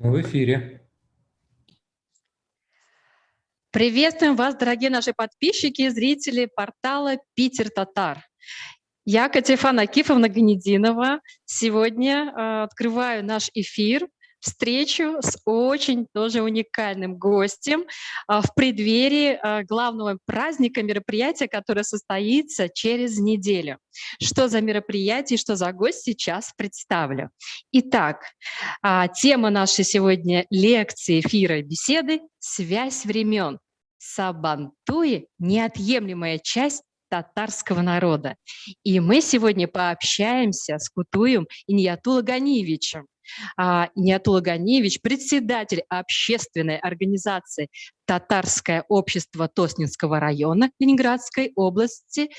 Мы в эфире. Приветствуем вас, дорогие наши подписчики и зрители портала «Питер Татар». Я, Катефана Акифовна Гнединова, сегодня открываю наш эфир, встречу с очень тоже уникальным гостем в преддверии главного праздника, мероприятия, которое состоится через неделю. Что за мероприятие, что за гость, сейчас представлю. Итак, тема нашей сегодня лекции, эфира и беседы «Связь времен». Сабантуи – неотъемлемая часть татарского народа. И мы сегодня пообщаемся с Кутуем Иниятулла Ганиевичем. Иниятулла Ганиевич – председатель общественной организации «Татарское общество Тоснинского района Ленинградской области»,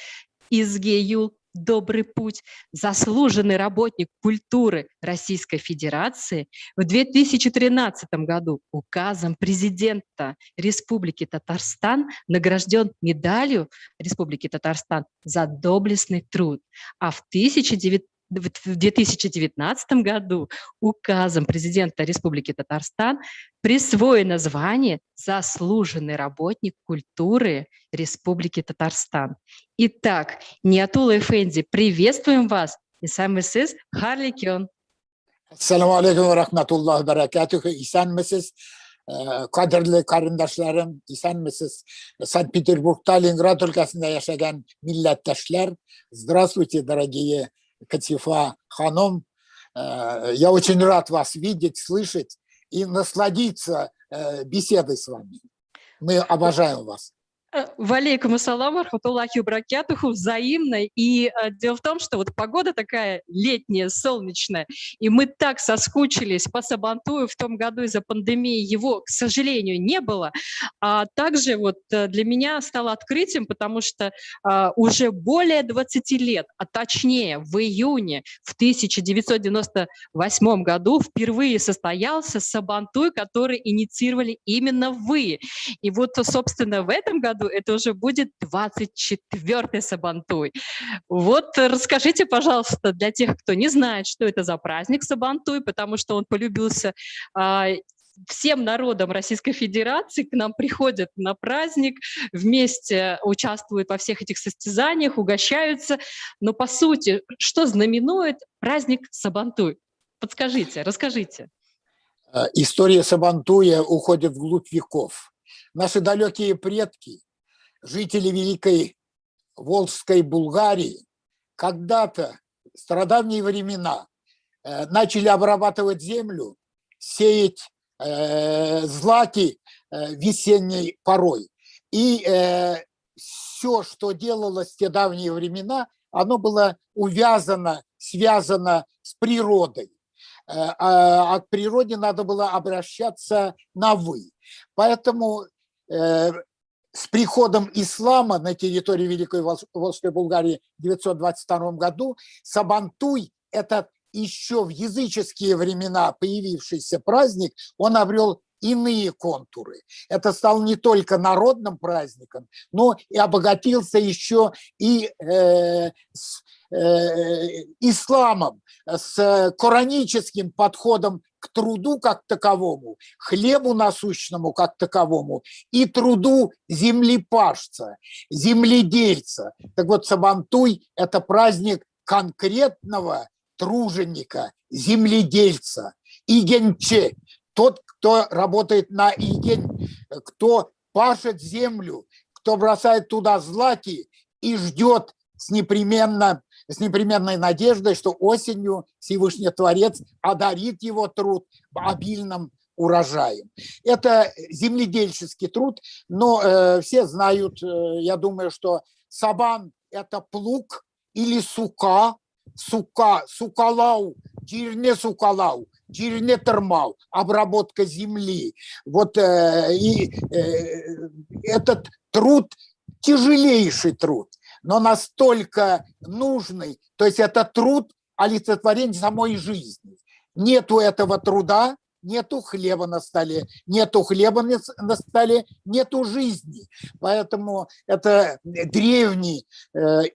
Изгеюл, «Добрый путь», заслуженный работник культуры Российской Федерации, в 2013 году указом президента Республики Татарстан награжден медалью Республики Татарстан за доблестный труд, а в 2019 году указом президента Республики Татарстан присвоено звание «Заслуженный работник культуры Республики Татарстан». Итак, Ниятулла Эфенди, приветствуем вас. İsanmısınız? Harlikyon. Assalamu alaikum ve rahmetullah ve berekatuhu. İsanmısınız? Kadirli karındaşlarım, İsanmısınız? Санкт-Петербург'da, Leningrad ülkesinde yaşayan milletteşler. Здравствуйте, дорогие Катифа Ханом. Я очень рад вас видеть, слышать и насладиться беседой с вами. Мы обожаем вас. Валейкум ассалам, рахматуллахи баракятуху, взаимно. И дело в том, что вот погода такая летняя, солнечная, и мы так соскучились по Сабантую в том году из-за пандемии. Его, к сожалению, не было. А также вот для меня стало открытием, потому что уже более 20 лет, а точнее в июне в 1998 году впервые состоялся Сабантуй, который инициировали именно вы. И вот, собственно, в этом году это уже будет 24-й Сабантуй. Вот расскажите, пожалуйста, для тех, кто не знает, что это за праздник Сабантуй, потому что он полюбился всем народам Российской Федерации, к нам приходят на праздник, вместе участвуют во всех этих состязаниях, угощаются. Но по сути, что знаменует праздник Сабантуй? Подскажите, расскажите. История Сабантуя уходит вглубь веков. Наши далекие предки, жители Великой Волжской Булгарии, когда-то, в стародавние времена, начали обрабатывать землю, сеять злаки весенней порой. И все, что делалось в те давние времена, оно было увязано, связано с природой. А к природе надо было обращаться на «вы». Поэтому с приходом ислама на территории Великой Волжской Булгарии в 922 году Сабантуй, этот еще в языческие времена появившийся праздник, он обрел иные контуры. Это стал не только народным праздником, но и обогатился еще и исламом, с кораническим подходом к труду как таковому, хлебу насущному как таковому и труду землепашца, земледельца. Так вот, Сабантуй – это праздник конкретного труженика, земледельца, игенче, тот, кто работает на игень, кто пашет землю, кто бросает туда злаки и ждет с непременной надеждой, что осенью Всевышний Творец одарит его труд обильным урожаем. Это земледельческий труд, но все знают, я думаю, что сабан – это плуг или сука, сукалау, джирне сукалау, джирне термал, обработка земли. Вот этот труд тяжелейший труд, но настолько нужный, то есть это труд олицетворение самой жизни. Нету этого труда, нету хлеба на столе, нету жизни. Поэтому это древний,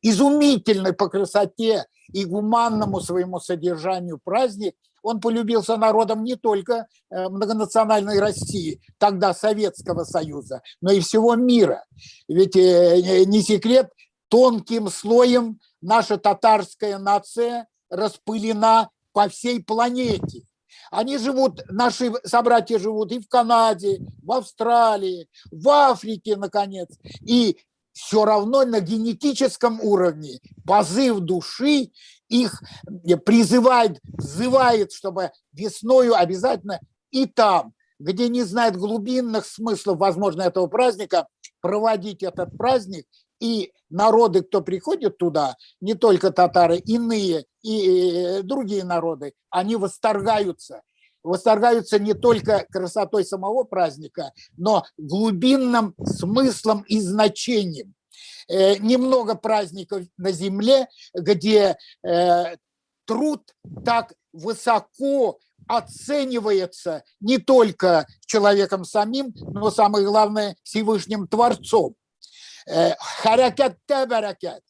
изумительный по красоте и гуманному своему содержанию праздник, Он полюбился народам не только многонациональной России, тогда Советского Союза, но и всего мира. Ведь не секрет, тонким слоем наша татарская нация распылена по всей планете. Они живут, наши собратья живут и в Канаде, в Австралии, в Африке, наконец. И все равно на генетическом уровне позыв души их призывает, взывает, чтобы весною обязательно и там, где не знают глубинных смыслов, возможно, этого праздника, проводить этот праздник. И народы, кто приходит туда, не только татары, иные и другие народы, они восторгаются. Восторгаются не только красотой самого праздника, но глубинным смыслом и значением. Немного праздников на земле, где труд так высоко оценивается не только человеком самим, но самое главное Всевышним Творцом. Харакат-те баракат,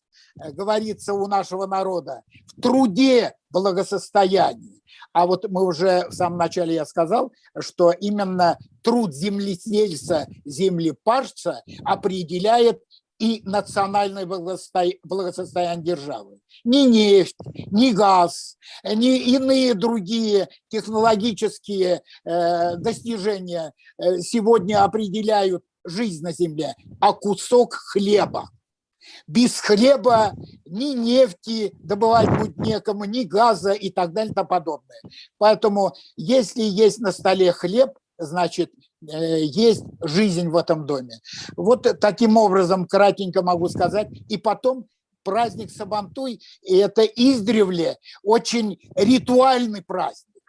говорится у нашего народа, в труде благосостояние. А вот мы уже в самом начале я сказал, что именно труд земледельца, землепашца определяет и национальное благосостояние державы. Ни нефть, ни газ, ни иные другие технологические достижения сегодня определяют жизнь на земле, а кусок хлеба. Без хлеба ни нефти добывать будет некому, ни газа и так далее и тому подобное. Поэтому если есть на столе хлеб, значит, есть жизнь в этом доме. Вот таким образом, кратенько могу сказать. И потом праздник Сабантуй, и это издревле очень ритуальный праздник.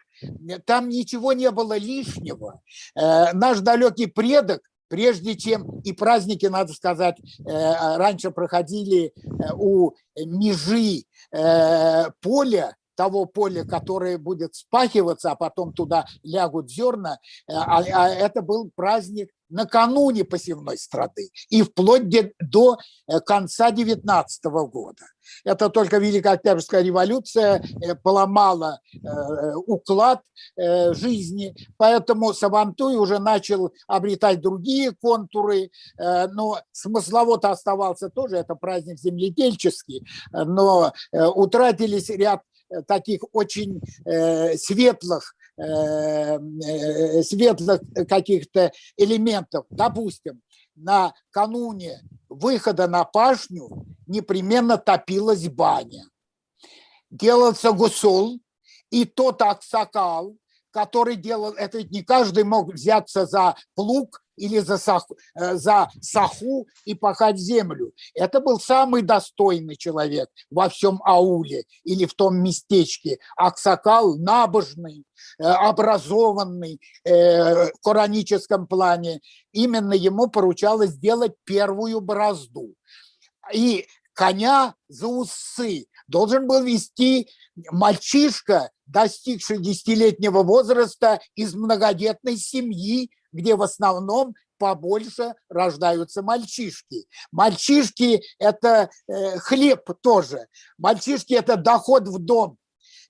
Там ничего не было лишнего. Наш далекий предок, прежде чем и праздники, надо сказать, раньше проходили у межи поля, того поля, которое будет спахиваться, а потом туда лягут зерна, а это был праздник накануне посевной страды и вплоть до конца 19 года. Это только Великая Октябрьская революция поломала уклад жизни, поэтому Сабантуй уже начал обретать другие контуры, но смыслово-то оставался тоже, это праздник земледельческий, но утратились ряд таких очень светлых каких-то элементов. Допустим, накануне выхода на пашню непременно топилась баня. Делался гусул, и тот аксакал, который делал это, ведь не каждый мог взяться за плуг или за саху и пахать землю. Это был самый достойный человек во всем ауле или в том местечке. Аксакал набожный, образованный в кораническом плане. Именно ему поручалось сделать первую борозду. И коня за усы должен был вести мальчишка, достигший 10-летнего возраста, из многодетной семьи, где в основном побольше рождаются мальчишки. Мальчишки – это хлеб тоже. Мальчишки – это доход в дом.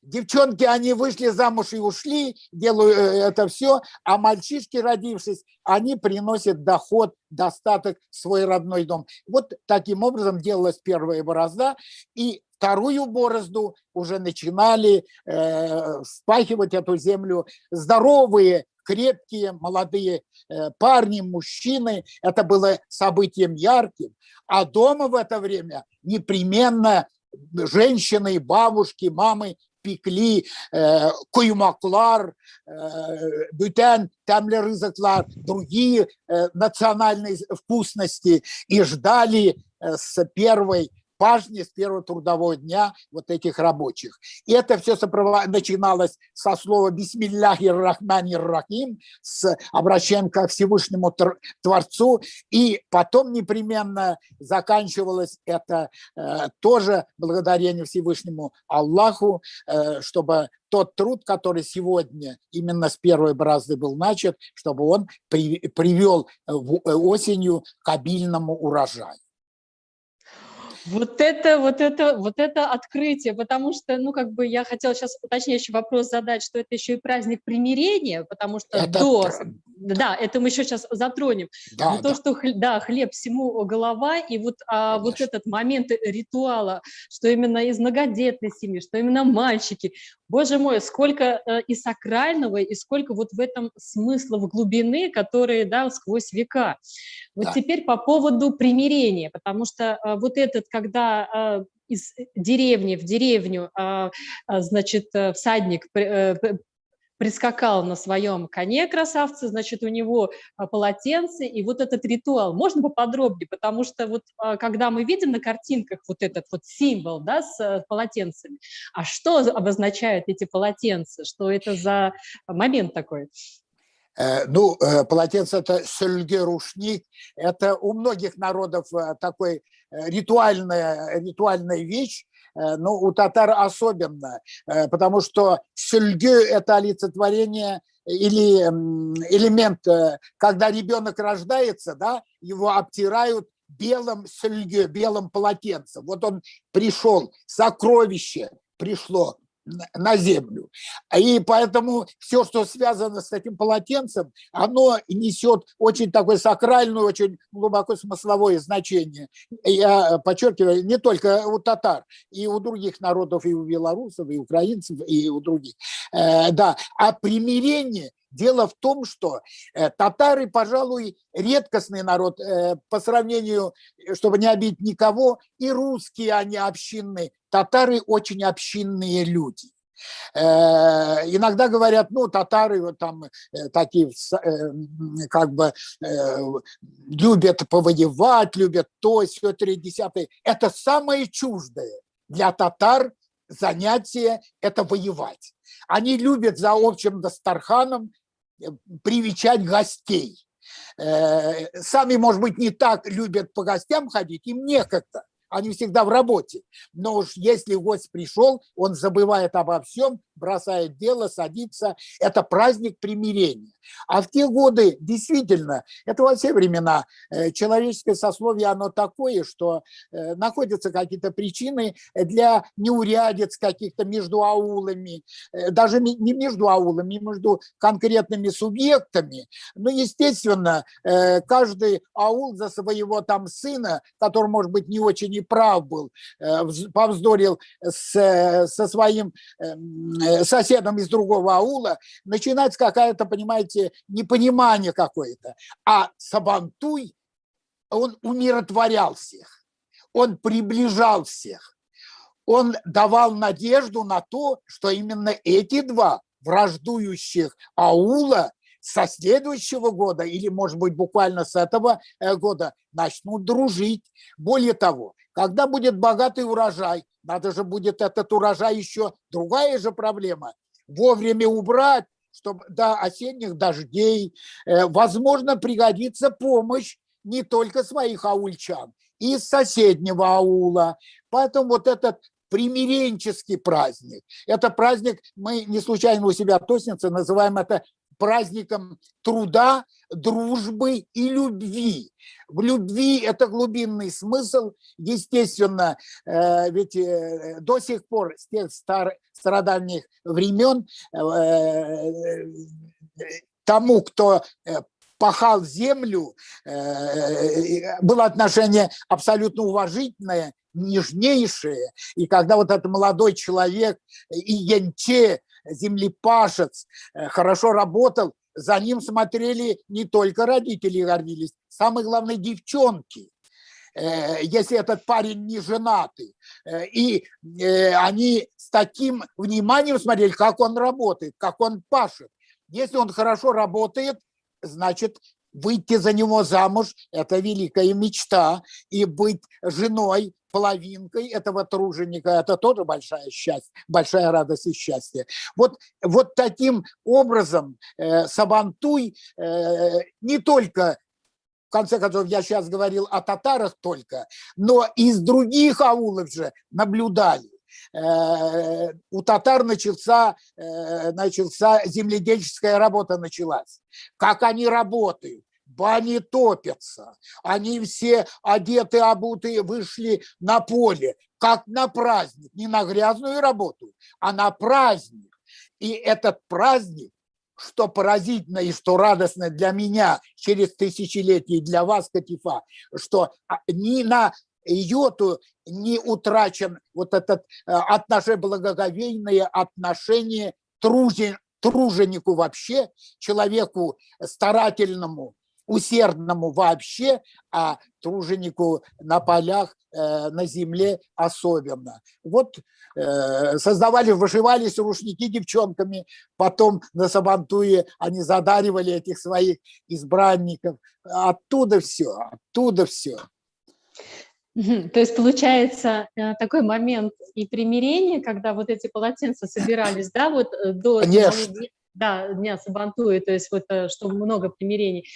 Девчонки, они вышли замуж и ушли, делают это все, а мальчишки, родившись, они приносят доход, достаток в свой родной дом. Вот таким образом делалась первая борозда, и вторую борозду уже начинали вспахивать эту землю здоровые, крепкие, молодые парни, мужчины. Это было событием ярким. А дома в это время непременно женщины, бабушки, мамы пекли куймаклар, бютен, тамле рызыклар, другие национальные вкусности и ждали с первой пашни, с первого трудового дня вот этих рабочих. И это все начиналось со слова «Бисмилляхир рахманир рахим», с обращением ко Всевышнему Творцу, и потом непременно заканчивалось это тоже благодарение Всевышнему Аллаху, чтобы тот труд, который сегодня именно с первой борозды был начат, чтобы он привел осенью к обильному урожаю. Вот это открытие, потому что, ну, как бы я хотела сейчас уточняющий вопрос задать, что это еще и праздник примирения, потому что Это, да, это мы еще сейчас затронем, но да, то, да, что, да, хлеб всему голова, и вот конечно. этот момент ритуала, что именно из многодетной семьи, что именно мальчики, боже мой, сколько и сакрального, и сколько вот в этом смыслов глубины, которые, да, сквозь века. Вот Да. теперь по поводу примирения, потому что вот этот, когда из деревни в деревню, значит, всадник прискакал на своем коне красавце, значит, у него полотенце, и вот этот ритуал. Можно поподробнее, потому что вот когда мы видим на картинках вот этот вот символ, да, с полотенцами, а что обозначают эти полотенца, что это за момент такой? Ну, полотенце – это сельге-рушник. Это у многих народов такой ритуальная вещь, но у татар особенно, потому что сельге – это олицетворение или элемент, когда ребенок рождается, да, его обтирают белым сельге, белым полотенцем. Вот он пришел, сокровище пришло на землю. И поэтому все, что связано с этим полотенцем, оно несет очень такое сакральное, очень глубоко смысловое значение. Я подчеркиваю, не только у татар, и у других народов, и у белорусов, и у украинцев, и у других. Да. А примирение дело в том, что татары, пожалуй, редкостный народ по сравнению, чтобы не обидеть никого, и русские они общинные. Татары очень общинные люди. Иногда говорят, ну, татары вот там такие как бы любят повоевать, любят то, сё, 3-10. Это самое чуждое для татар занятие – это воевать. Они любят за общим дастарханом привечать гостей. Сами, может быть, не так любят по гостям ходить, им некогда. Они всегда в работе. Но уж если гость пришел, он забывает обо всем, бросает дело, садится. Это праздник примирения. А в те годы, действительно, это во все времена, человеческое сословие, оно такое, что находятся какие-то причины для неурядиц каких-то между аулами, даже не между аулами, между конкретными субъектами. Но, естественно, каждый аул за своего там сына, который, может быть, не очень и прав был, повздорил со своим соседом из другого аула, начинается какая-то, понимаете, непонимание какое-то. А Сабантуй, он умиротворял всех, он приближал всех, он давал надежду на то, что именно эти два враждующих аула со следующего года или, может быть, буквально с этого года начнут дружить. Более того, когда будет богатый урожай, надо же будет этот урожай еще, другая же проблема, вовремя убрать, чтобы до осенних дождей, возможно, пригодится помощь не только своих аульчан, и из соседнего аула. Поэтому вот этот примиренческий праздник, это праздник, мы не случайно у себя в Тоснице называем это праздником труда, дружбы и любви. В любви это глубинный смысл, естественно, ведь до сих пор с тех стародавних времен тому, кто пахал землю, было отношение абсолютно уважительное, нежнейшее. И когда вот этот молодой человек, и янче, землепашец, хорошо работал, за ним смотрели не только родители гордились, самое главное, девчонки, если этот парень не женатый. И они с таким вниманием смотрели, как он работает, как он пашет. Если он хорошо работает, значит, выйти за него замуж – это великая мечта, и быть женой, половинкой этого труженика – это тоже большое счастье, большая радость и счастье. Вот таким образом Сабантуй не только, в конце концов, я сейчас говорил о татарах только, но из других аулов же наблюдали. У татар начался земледельческая работа началась. Как они работают? бани топятся, они все одеты, обутые, вышли на поле, как на праздник, не на грязную работу, а на праздник. И этот праздник, что поразительно и что радостно для меня через тысячелетия, и для вас, Катифа, что ни на йоту не утрачен вот этот благоговейное отношение труженику вообще, человеку старательному, усердному вообще, а труженику на полях, на земле особенно. Вот создавали, вышивались рушники девчонками, потом на Сабантуе они задаривали этих своих избранников. Оттуда все, оттуда все. То есть получается такой момент и примирения, когда вот эти полотенца собирались, да, вот до дня Сабантуи, то есть вот что много примирений.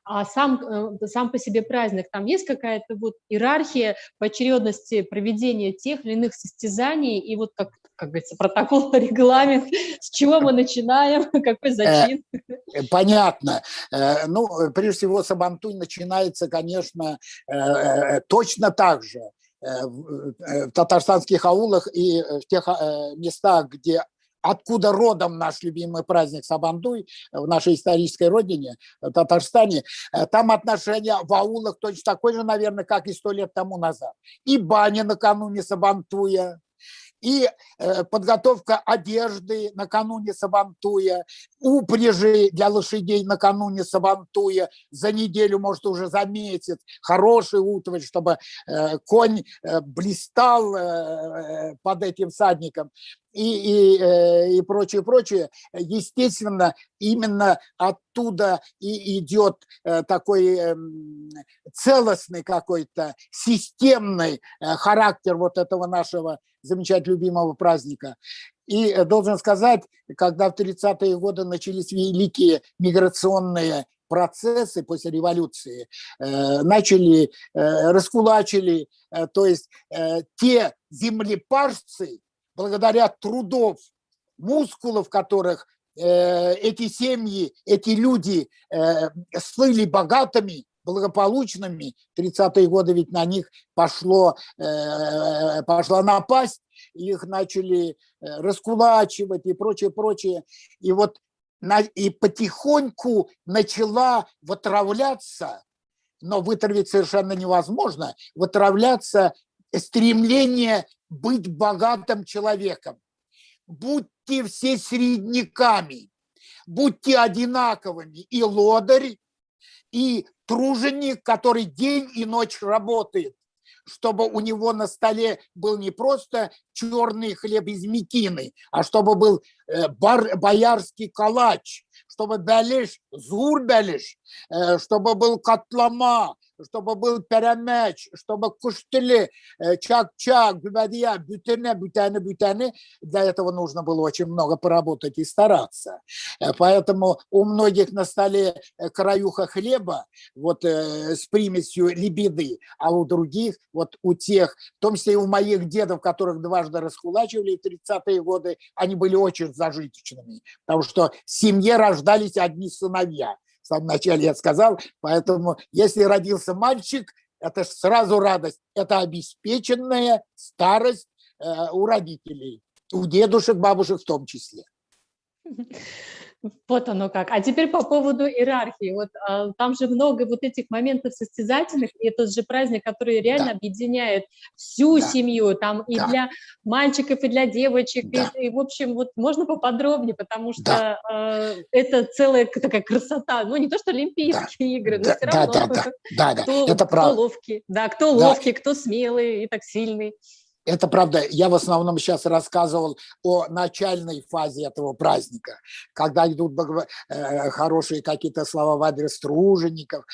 А сам по себе праздник, там есть какая-то вот иерархия поочередности проведения тех или иных состязаний, и вот как говорится, протокол, регламент, с чего мы начинаем, какой зачин? Понятно. Ну, прежде всего, Сабантуй начинается, конечно, точно так же в татарстанских аулах и в тех местах, откуда родом наш любимый праздник Сабантуй, в нашей исторической родине, в Татарстане, там отношения в аулах точно такое же, наверное, как и 100 лет тому назад. И баня накануне Сабантуя, и подготовка одежды накануне Сабантуя, упряжи для лошадей накануне Сабантуя, за неделю, может, уже за месяц, хороший утварь, чтобы конь блистал под этим всадником. И прочее, прочее. Естественно, именно оттуда и идет такой целостный какой-то системный характер вот этого нашего замечательно любимого праздника. И должен сказать, когда в 30-е годы начались великие миграционные процессы после революции, начали, раскулачили, то есть те землепашцы, благодаря трудов, мускулов которых эти семьи, эти люди слыли богатыми, благополучными. 30-е годы ведь на них пошла напасть, их начали раскулачивать и прочее, прочее. И вот и потихоньку начала вытравляться, но вытравить совершенно невозможно, вытравляться стремление быть богатым человеком. Будьте все средняками, будьте одинаковыми, и лодырь, и труженик, который день и ночь работает, чтобы у него на столе был не просто черный хлеб из мекины, а чтобы был боярский калач, чтобы бәлеш, зур бәлеш, чтобы был котлама, чтобы был перемеч, чтобы куштили, чак-чак, бюбадия, бютене. Для этого нужно было очень много поработать и стараться. Поэтому у многих на столе краюха хлеба вот, с примесью лебеды, а у других, вот у тех, в том числе и у моих дедов, которых дважды раскулачивали в 30-е годы, они были очень зажиточными, потому что в семье рождались одни сыновья. В самом начале я сказал, поэтому если родился мальчик, это сразу радость, это обеспеченная старость у родителей, у дедушек, бабушек в том числе. Вот оно как. А теперь по поводу иерархии. Вот там же много вот этих моментов состязательных, и это же праздник, который реально объединяет всю семью, там и для мальчиков, и для девочек, и в общем, вот можно поподробнее, потому что это целая такая красота. Ну, не то, что Олимпийские игры, но все равно кто ловкий, кто ловкий, кто смелый и так сильный. Это правда. Я в основном сейчас рассказывал о начальной фазе этого праздника, когда идут хорошие какие-то слова в адрес тружеников,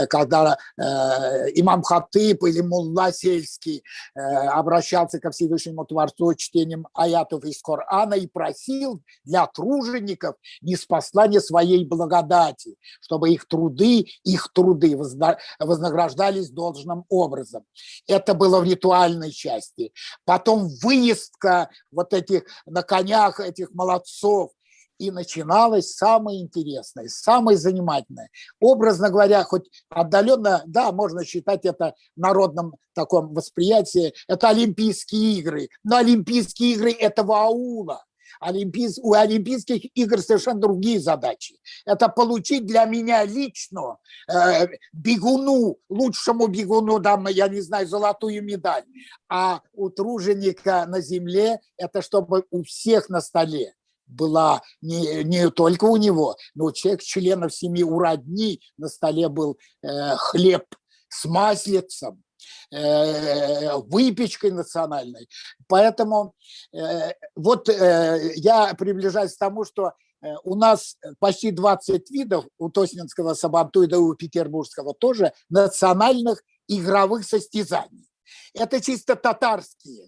когда имам Хатыб или мулла сельский обращался ко Всевышнему Творцу чтением аятов из Корана и просил для тружеников ниспослания своей благодати, чтобы их труды вознаграждались должным образом. Это было в ритуальной части. Потом выездка вот этих на конях, этих молодцов. и начиналось самое интересное, самое занимательное. Образно говоря, хоть отдаленно, да, можно считать это народным таком восприятии, это Олимпийские игры. Но Олимпийские игры этого аула. У Олимпийских игр совершенно другие задачи. Это получить для меня лично бегуну, лучшему бегуну, там, я не знаю, золотую медаль. А у труженика на земле это чтобы у всех на столе была не только у него, но у всех членов семьи, у родни на столе был хлеб с маслицем, выпечкой национальной. Поэтому вот я приближаюсь к тому, что у нас почти 20 видов у Тоснинского сабантуйда и у петербургского тоже национальных игровых состязаний. Это чисто татарские.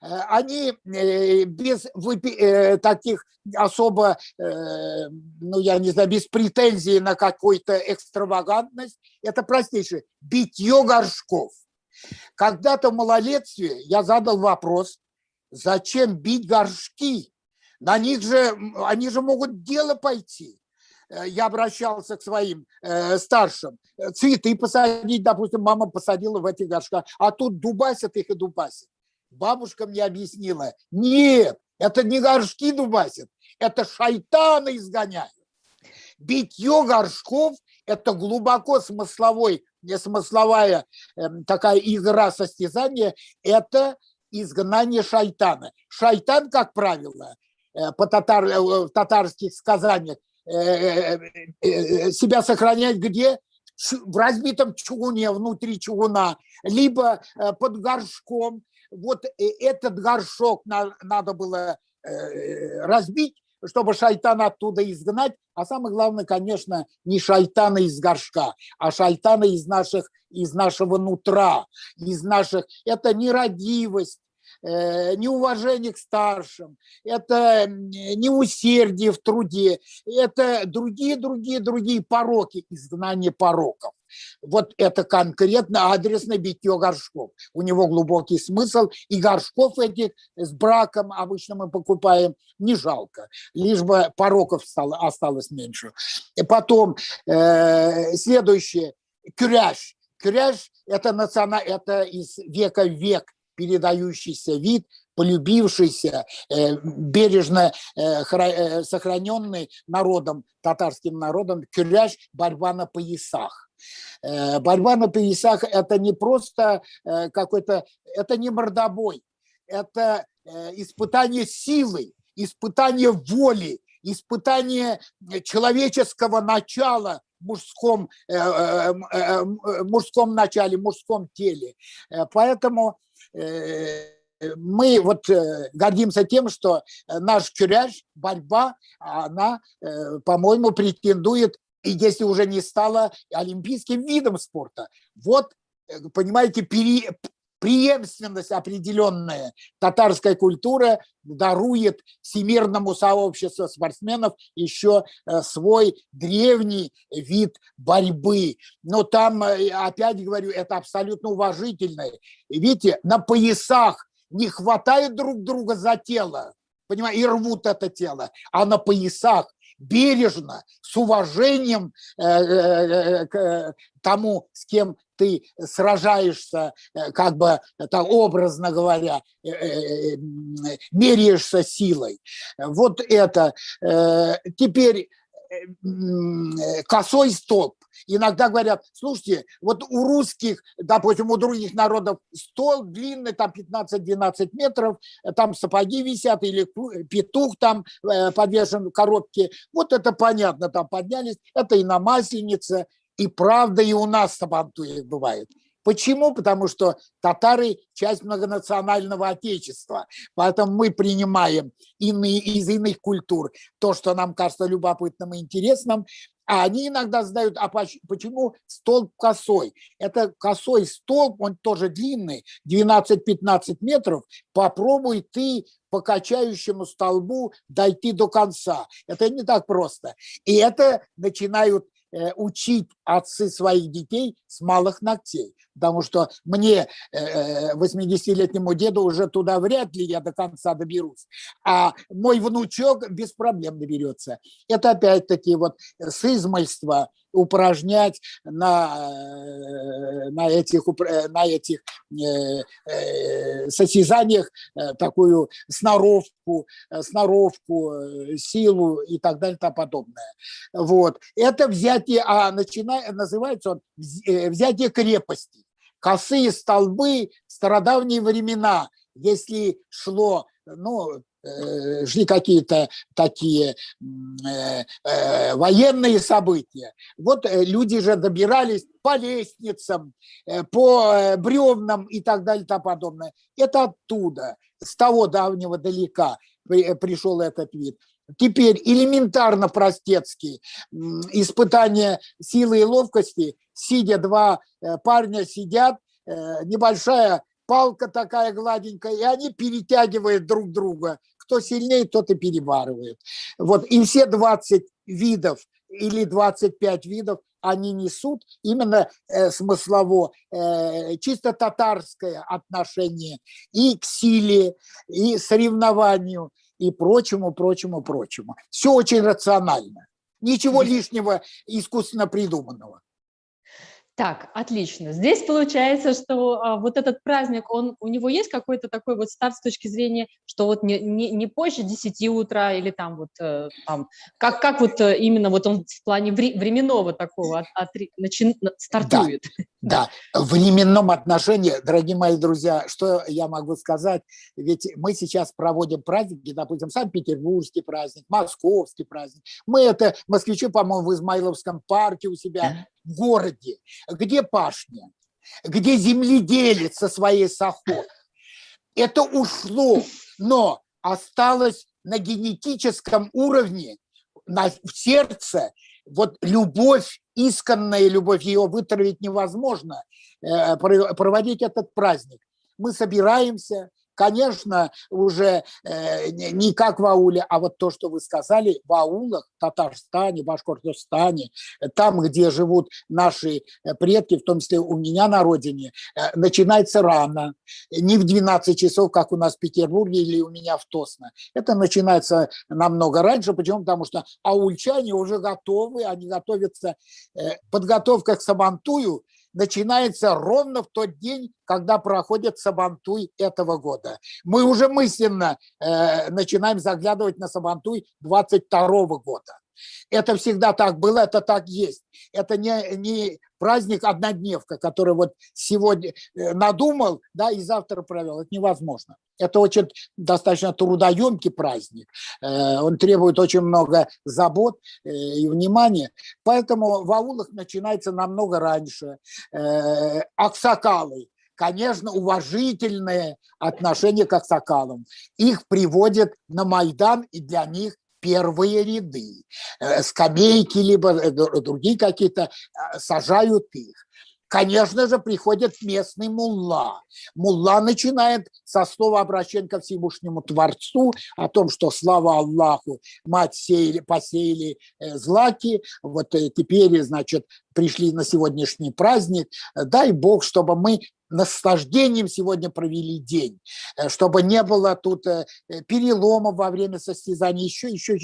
Они без таких особо, ну я не знаю, без претензий на какую-то экстравагантность. Это простейшее битье горшков. Когда-то в малолетстве я задал вопрос, зачем бить горшки? На них же, они же могут дело пойти. Я обращался к своим старшим. Цветы посадить, допустим, мама посадила в этих горшках, а тут дубасят их и дубасят. Бабушка мне объяснила, нет, это не горшки дубасят, это шайтаны изгоняют. Битье горшков – это глубоко смысловая такая игра состязания, это изгнание шайтана. Шайтан, как правило, в татарских сказаниях, себя сохраняет где? В разбитом чугуне, внутри чугуна, либо под горшком. Вот этот горшок надо было разбить, чтобы шайтана оттуда изгнать. А самое главное, конечно, не шайтана из горшка, а шайтана из нашего нутра, из наших. Это нерадивость, неуважение к старшим, это неусердие в труде, это другие пороки, изгнание пороков. Вот это конкретно адресное битье горшков. У него глубокий смысл, и горшков этих с браком обычно мы покупаем не жалко, лишь бы пороков осталось меньше. И потом следующее, кюряж. Кюряж – это из века в век передающийся вид, полюбившийся, бережно сохраненный народом, татарским народом, кюряж – борьба на поясах. Борьба на поясах – это не просто какой-то, это не мордобой, это испытание силы, испытание воли, испытание человеческого начала в мужском начале, мужском теле. Поэтому мы вот гордимся тем, что наш кюряж, борьба, она, по-моему, претендует, и если уже не стала олимпийским видом спорта. Вот, понимаете, преемственность определенная татарская культура дарует всемирному сообществу спортсменов еще свой древний вид борьбы. Но там, опять говорю, это абсолютно уважительное. Видите, на поясах не хватает друг друга за тело, понимаете, и рвут это тело, а на поясах бережно, с уважением к тому, с кем ты сражаешься, как бы так образно говоря, меряешься силой. Вот это. Теперь косой столб. Иногда говорят, слушайте, вот у русских, допустим, у других народов столб длинный, там 15-12 метров, там сапоги висят или петух там подвешен в коробке. Вот это понятно, там поднялись. Это и на Масленице, и правда, и у нас сабантуй бывает. Почему? Потому что татары – часть многонационального отечества. Поэтому мы принимаем из иных культур то, что нам кажется любопытным и интересным, а они иногда задают, а почему столб косой? Это косой столб, он тоже длинный, 12-15 метров. Попробуй ты по качающему столбу дойти до конца. Это не так просто. И это начинают учить отцы своих детей с малых ногтей. Потому что мне, 80-летнему деду, уже туда вряд ли я до конца доберусь. А мой внучок без проблем доберется. Это опять-таки вот с измальства упражнять на этих состязаниях такую сноровку, силу и так далее и тому подобное. Вот. Это взятие, называется он взятие крепости. Косые столбы в стародавние времена, если шли какие-то такие военные события. Вот люди же добирались по лестницам, по бревнам и так далее и тому подобное. Это оттуда, с того давнего далека пришел этот вид. Теперь элементарно простецкие испытания силы и ловкости. Сидя, два парня сидят, небольшая палка такая гладенькая, и они перетягивают друг друга. Кто сильнее, тот и перебарывает. Вот. И все 20 видов или 25 видов они несут именно смыслово чисто татарское отношение и к силе, и соревнованию, и прочему, прочему, прочему. Все очень рационально. Ничего лишнего искусственно придуманного. Так, отлично. Здесь получается, что вот этот праздник, у него есть какой-то такой вот старт с точки зрения, что вот не позже 10 утра или там вот там, как вот именно вот он в плане временного такого стартует? Да, в временном отношении, дорогие мои друзья, что я могу сказать? Ведь мы сейчас проводим праздники, допустим, Санкт-Петербургский праздник, Московский праздник. Москвичи, по-моему, в Измайловском парке у себя в городе, где пашня, где земледелец со своей сахой. Это ушло, но осталось на генетическом уровне, в сердце. Вот любовь, исконная любовь, ее вытравить невозможно, проводить этот праздник. Мы собираемся, конечно, уже не как в ауле, а вот то, что вы сказали, в аулах, в Татарстане, Башкортостане, там, где живут наши предки, в том числе у меня на родине, начинается рано, не в 12 часов, как у нас в Петербурге или у меня в Тосно. Это начинается намного раньше. Почему? Потому что аульчане уже готовы, они готовятся. Подготовка к Сабантую начинается ровно в тот день, когда проходит Сабантуй этого года. Мы уже мысленно начинаем заглядывать на Сабантуй 22-го года. Это всегда так было, это так есть. Это не праздник однодневка, который вот сегодня надумал, да, и завтра провел. Это невозможно. Это очень достаточно трудоемкий праздник. Он требует очень много забот и внимания. Поэтому в аулах начинается намного раньше. Аксакалы. Конечно, уважительное отношение к аксакалам. Их приводят на Майдан, и для них первые ряды. Скамейки, либо другие какие-то, сажают их. Конечно же, приходит местный мулла. Мулла начинает со слова обращения ко Всевышнему Творцу о том, что слава Аллаху, мать посеяли злаки, вот теперь, значит, пришли на сегодняшний праздник. Дай Бог, чтобы мы наслаждением сегодня провели день, чтобы не было тут переломов во время состязаний, еще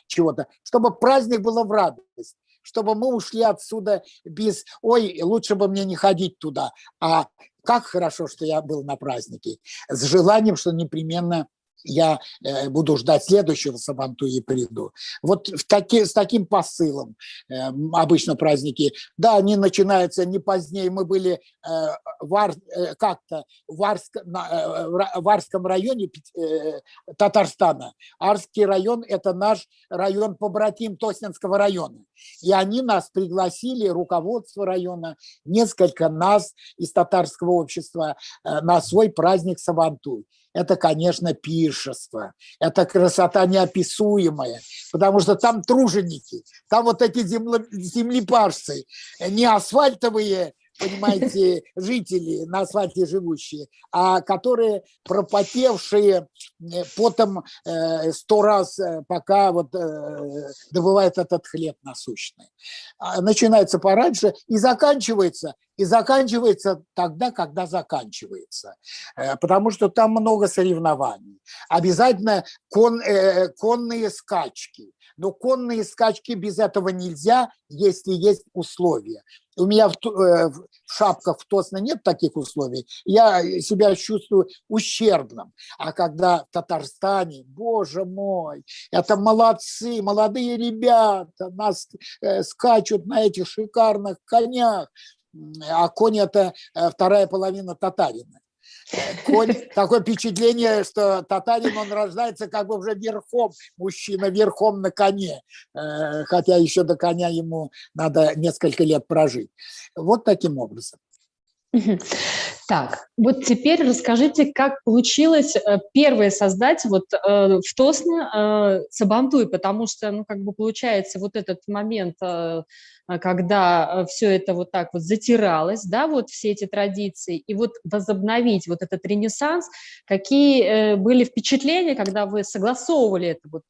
чего-то, чтобы праздник был в радость, чтобы мы ушли отсюда без «ой, лучше бы мне не ходить туда», а «как хорошо, что я был на празднике», с желанием, что непременно я буду ждать следующего Сабантуя и приду. Вот с таким посылом обычно праздники. Да, они начинаются не позднее. Мы были как-то в Арском районе Татарстана. Арский район – это наш район побратим Тосненского района. И они нас пригласили, руководство района, несколько нас из татарского общества на свой праздник Сабантуй. Это, конечно, пиршество, это красота неописуемая, потому что там труженики, там вот эти землепашцы, не асфальтовые понимаете, жители на асфальте живущие, а которые пропотевшие потом 100 раз, пока вот добывают этот хлеб насущный. Начинается пораньше и заканчивается тогда, когда заканчивается, потому что там много соревнований. Обязательно конные скачки. Но конные скачки без этого нельзя, если есть условия. У меня в шапках в Тосно нет таких условий, я себя чувствую ущербным. А когда в Татарстане, боже мой, это молодцы, молодые ребята, нас скачут на этих шикарных конях, а конь – это вторая половина татарина. Конь, такое впечатление, что татарин, он рождается как бы уже верхом, мужчина верхом на коне, хотя еще до коня ему надо несколько лет прожить. Вот таким образом. Так, вот теперь расскажите, как получилось первое создать вот в Тосне Сабантуй, потому что, ну, как бы получается вот этот момент, когда все это вот так вот затиралось, да, вот все эти традиции, и вот возобновить вот этот ренессанс, какие были впечатления, когда вы согласовывали это вот,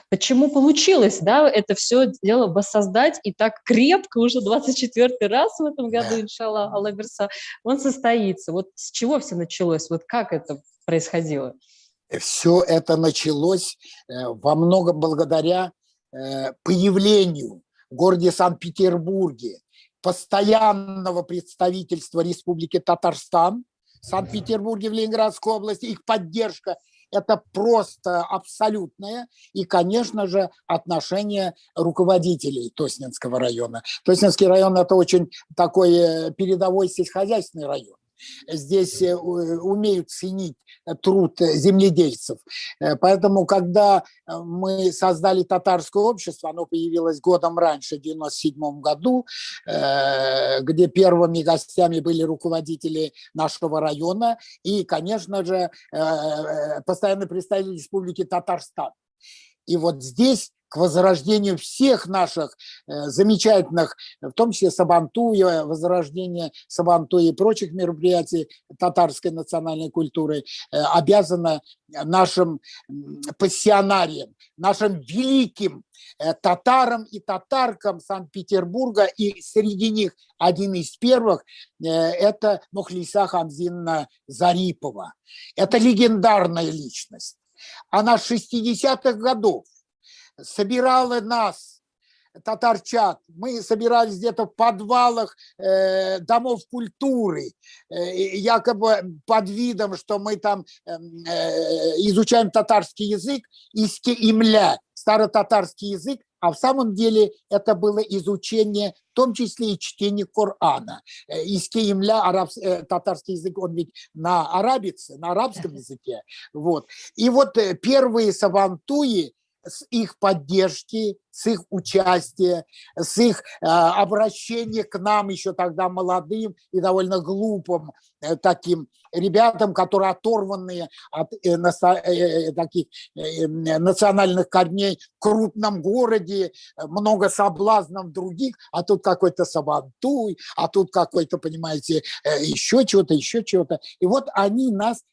почему получилось, да, это все дело воссоздать и так крепко уже 24-й раз в этом году, иншаллах, Аллах берса, он состоится. Вот с чего все началось, вот как это происходило? Все это началось во многом благодаря появлению в городе Санкт-Петербурге постоянного представительства Республики Татарстан в Санкт-Петербурге, в Ленинградской области, их поддержка. Это просто абсолютное. И, конечно же, отношение руководителей Тосненского района. Тосненский район – это очень такой передовой сельскохозяйственный район. Здесь умеют ценить труд земледельцев. Поэтому, когда мы создали татарское общество, оно появилось годом раньше, в 1997 году, где первыми гостями были руководители нашего района и, конечно же, постоянный представитель Республики Татарстан. И вот здесь к возрождению всех наших замечательных, в том числе Сабантуя, возрождение Сабантуя и прочих мероприятий татарской национальной культуры обязано нашим пассионариям, нашим великим татарам и татаркам Санкт-Петербурга, и среди них один из первых – это Мухлиса Хамзиновна Зарипова. Это легендарная личность. Она с 60-х годов собирала нас, татарчат. Мы собирались где-то в подвалах домов культуры, якобы под видом, что мы там изучаем татарский язык, имля, старотатарский язык, а в самом деле это было изучение, в том числе и чтение Корана. Имля, татарский язык, он ведь на арабице, на арабском языке. Вот. И вот первые сабантуи с их поддержки, с их участия, с их обращения к нам еще тогда молодым и довольно глупым таким ребятам, которые оторванные от таких национальных корней в крупном городе, много соблазнов других, а тут какой-то Сабантуй, а тут какой-то, понимаете, еще чего-то. И вот они нас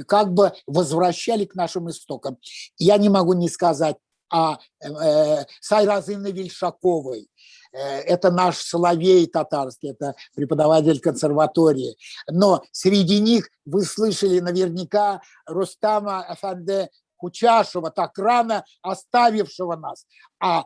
как бы возвращали к нашим истокам. Я не могу не сказать о Сайразыне Вельшаковой. Это наш соловей татарский, это преподаватель консерватории. Но среди них вы слышали наверняка Рустама Афанде Кучашева, так рано оставившего нас. А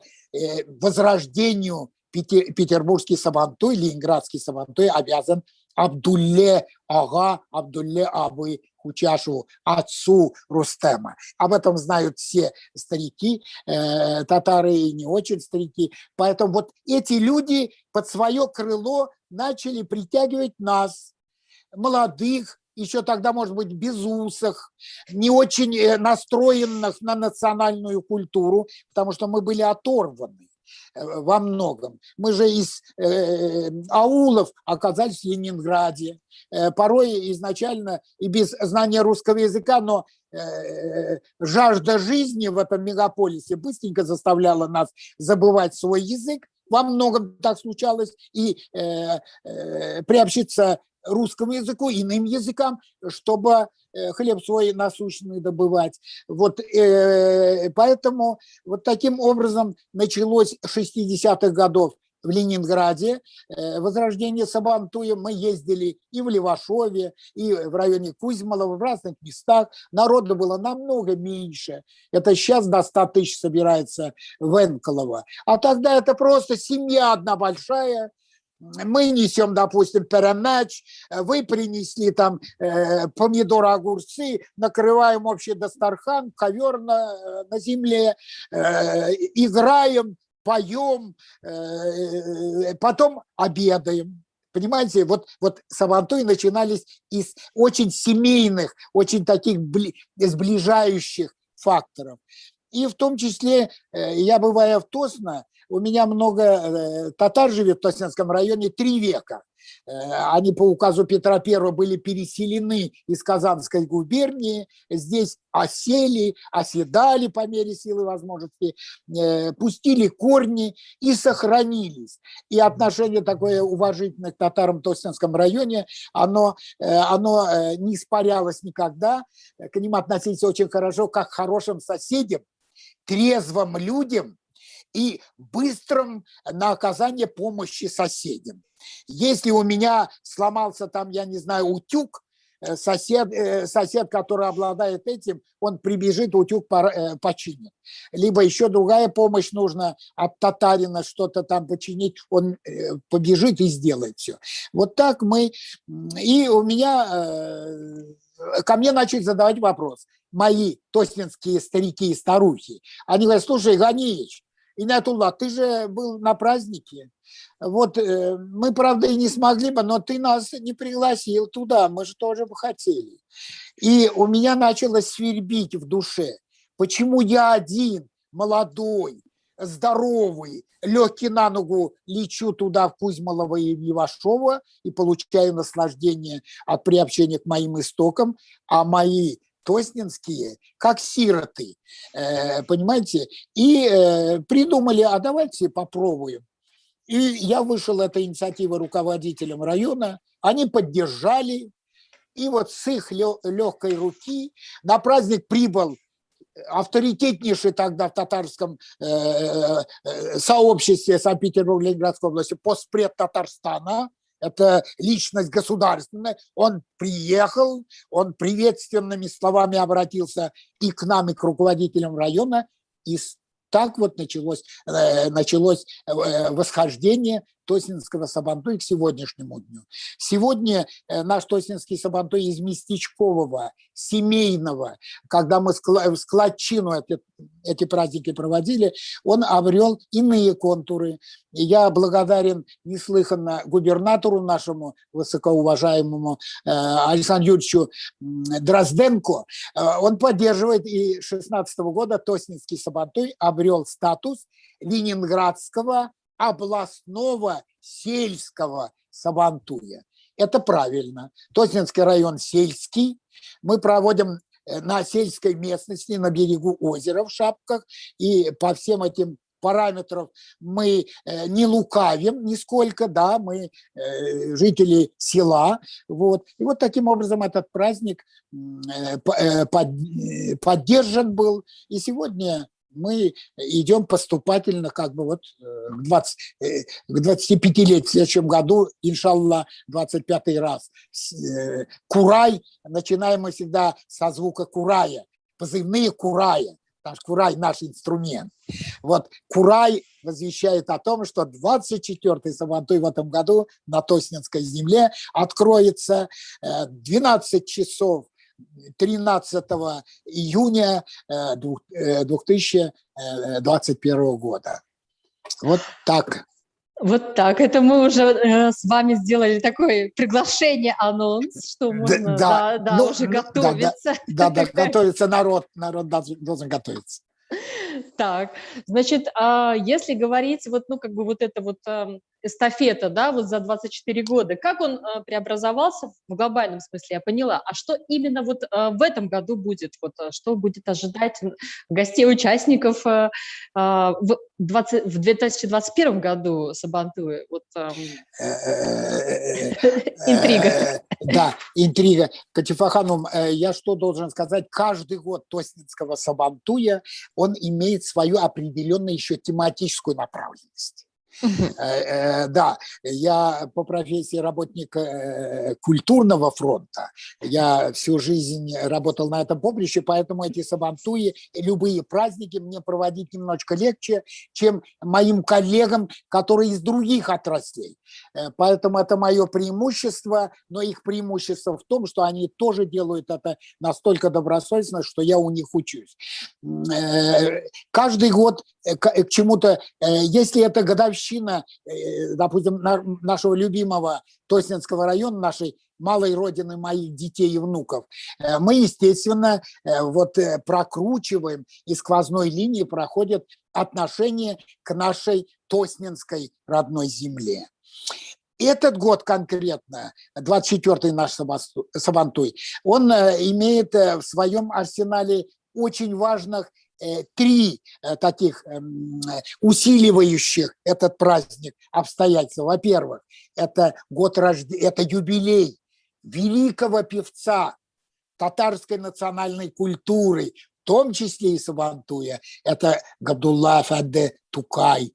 возрождению петербургский Сабантуй, ленинградский Сабантуй обязан Абдулле Ага, Абдулле Абы Кучашеву, отцу Рустема. Об этом знают все старики, татары и не очень старики. Поэтому вот эти люди под свое крыло начали притягивать нас, молодых, еще тогда, может быть, безусых, не очень настроенных на национальную культуру, потому что мы были оторваны во многом. Мы же из аулов оказались в Ленинграде. Порой изначально и без знания русского языка, но жажда жизни в этом мегаполисе быстренько заставляла нас забывать свой язык во многом так случалось, и приобщиться русскому языку, иным языкам, чтобы хлеб свой насущный добывать. Вот, поэтому вот таким образом началось 60-х годов в Ленинграде возрождение сабантуя. Мы ездили и в Левашове, и в районе Кузьмолова, в разных местах. Народу было намного меньше. Это сейчас до 100 тысяч собирается в Энколово. А тогда это просто семья одна большая. Мы несем, допустим, перемеч, вы принесли там помидоры, огурцы, накрываем общий дастархан, ковер на земле, играем, поем, потом обедаем. Понимаете, вот сабантуи начинались из очень семейных, очень таких сближающих факторов. И в том числе, я бывая в Тосно, у меня много татар живет в Тосненском районе 3 века. Они по указу Петра I были переселены из Казанской губернии, здесь осели, оседали по мере силы и возможности, пустили корни и сохранились. И отношение такое уважительное к татарам в Тосненском районе, оно не испарялось никогда, к ним относились очень хорошо, как к хорошим соседям, трезвым людям и быстрым на оказание помощи соседям. Если у меня сломался там, я не знаю, утюг, сосед, который обладает этим, он прибежит, утюг починит. Либо еще другая помощь нужна от татарина, что-то там починить, он побежит и сделает все. Вот так мы... И у меня... Ко мне начали задавать вопрос. Мои тосненские старики и старухи. Они говорят, слушай, Ганеич, Инатулла, ты же был на празднике. Вот мы, правда, и не смогли бы, но ты нас не пригласил туда, мы же тоже бы хотели. И у меня началось свербить в душе. Почему я один, молодой, здоровый, легкий на ногу, лечу туда, в Кузьмолово и Левашово, и получаю наслаждение от приобщения к моим истокам, а мои тосненские, как сироты, понимаете, и придумали, а давайте попробуем. И я вышел этой инициативой руководителем района, они поддержали, и вот с их легкой руки на праздник прибыл авторитетнейший тогда в татарском сообществе Санкт-Петербург-Ленинградской области постпред Татарстана. Это личность государственная. Он приехал, он приветственными словами обратился и к нам, и к руководителям района. И так вот началось восхождение тосненского сабантуя к сегодняшнему дню. Сегодня наш тосненский сабантуй из местечкового, семейного, когда мы в складчину эти праздники проводили, он обрел иные контуры. И я благодарен неслыханно губернатору нашему высокоуважаемому Александру Юрьевичу Дрозденко. Он поддерживает, и 2016 года тосненский сабантуй обрел статус ленинградского областного сельского сабантуя. Это правильно. Тосненский район сельский. Мы проводим на сельской местности, на берегу озера в Шапках, и по всем этим параметрам мы не лукавим нисколько, да, мы жители села. Вот. И вот таким образом этот праздник поддержан был. И сегодня мы идем поступательно, как бы вот к 25-летию в следующем году, иншаллах, 25-й раз. Курай, начинаем мы всегда со звука курая, позывные курая. Наш курай – наш инструмент. Вот курай возвещает о том, что 24-й сабантуй в этом году на Тосненской земле откроется 12 часов 13 июня 2021 года. Вот так. Вот так. Это мы уже с вами сделали такое приглашение, анонс, что можно уже готовиться. Да, готовится народ должен готовиться. Так, значит, если говорить вот, ну, как бы вот это вот эстафета, да, вот за 24 года, как он преобразовался в глобальном смысле, я поняла. А что именно вот в этом году будет? Вот что будет ожидать гостей, участников в 2021 году Сабантуи? Вот интрига. Да, интрига. Катифа Ханум, я что должен сказать? Каждый год Тоснинского Сабантуя, он имеет свою определенную еще тематическую направленность. Да, я по профессии работник культурного фронта. Я всю жизнь работал на этом поприще, поэтому эти сабантуи, любые праздники мне проводить немножечко легче, чем моим коллегам, которые из других отраслей. Поэтому это мое преимущество, но их преимущество в том, что они тоже делают это настолько добросовестно, что я у них учусь. Каждый год к чему-то, если это годовщина, допустим, нашего любимого Тоснинского района, нашей малой родины моих детей и внуков, мы, естественно, вот прокручиваем, и сквозной линии проходят отношения к нашей Тоснинской родной земле. Этот год конкретно, 24-й наш Сабантуй, он имеет в своем арсенале очень важных три таких усиливающих этот праздник обстоятельства. Во-первых, это год рождения, это юбилей великого певца татарской национальной культуры, в том числе и Сабантуя, это Габдулла Фадде Тукай.